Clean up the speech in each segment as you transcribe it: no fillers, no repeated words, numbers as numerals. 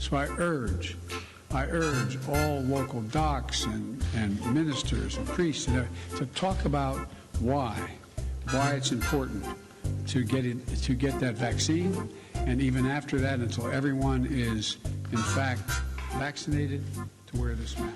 So I urge all local docs and ministers and priests to talk about why it's important to get that vaccine, and even after that, until everyone is in fact vaccinated, to wear this mask.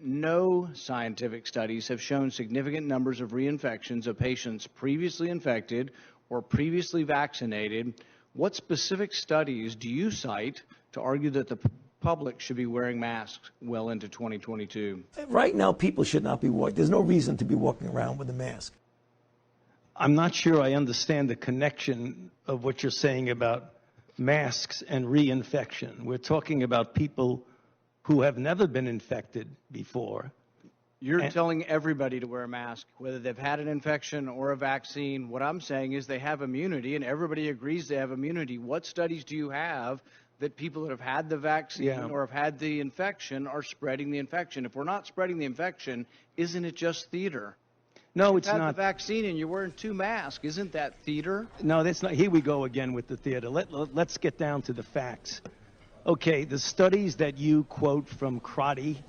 No scientific studies have shown significant numbers of reinfections of patients previously infected or previously vaccinated. What specific studies do you cite to argue that the public should be wearing masks well into 2022? Right now, people should not be walking. There's no reason to be walking around with a mask. I'm not sure I understand the connection of what you're saying about masks and reinfection. We're talking about people who have never been infected before. You're telling everybody to wear a mask, whether they've had an infection or a vaccine. What I'm saying is they have immunity, and everybody agrees they have immunity. What studies do you have that people that have had the vaccine or have had the infection are spreading the infection? If we're not spreading the infection, isn't it just theater? No, it's You've had not. the vaccine and you're wearing 2 masks. Isn't that theater? No, that's not. Here we go again with the theater. Let's get down to the facts. Okay, the studies that you quote from Crotty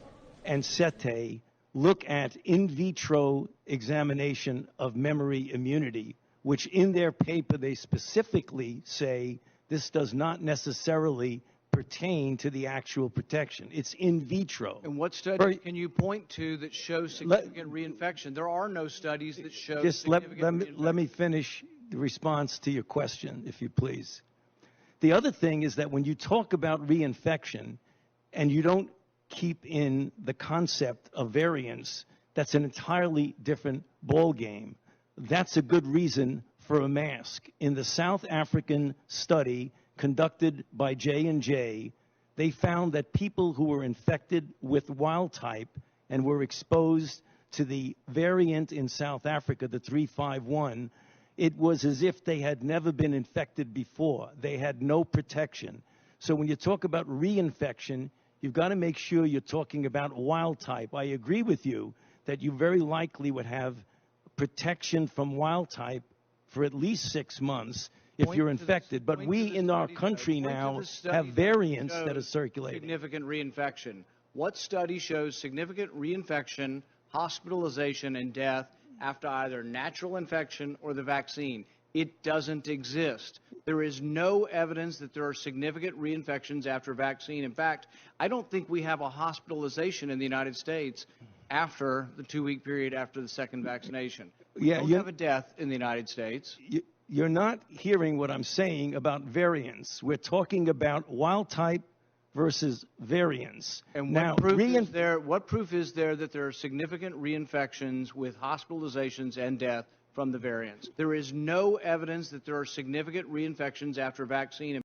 and Sete look at in vitro examination of memory immunity, which in their paper they specifically say this does not necessarily pertain to the actual protection. It's in vitro. And what studies can you point to that show significant reinfection? There are no studies that show Just significant reinfection. let me finish the response to your question, if you please. The other thing is that when you talk about reinfection and you don't keep in the concept of variants, that's an entirely different ballgame. That's a good reason for a mask. In the South African study conducted by J&J, they found that people who were infected with wild type and were exposed to the variant in South Africa, the 351, it was as if they had never been infected before. They had no protection. So when you talk about reinfection, you've got to make sure you're talking about wild type. I agree with you that you very likely would have protection from wild type for at least 6 months if you're infected. But we in our country now have variants that are circulating. Significant reinfection. What study shows significant reinfection, hospitalization, and death after either natural infection or the vaccine? It doesn't exist. There is no evidence that there are significant reinfections after vaccine. In fact, I don't think we have a hospitalization in the United States after the 2-week period after the second vaccination. We don't have a death in the United States. You're not hearing what I'm saying about variants. We're talking about wild type versus variants. And now, what proof is there that there are significant reinfections with hospitalizations and death from the variants? There is no evidence that there are significant reinfections after vaccine.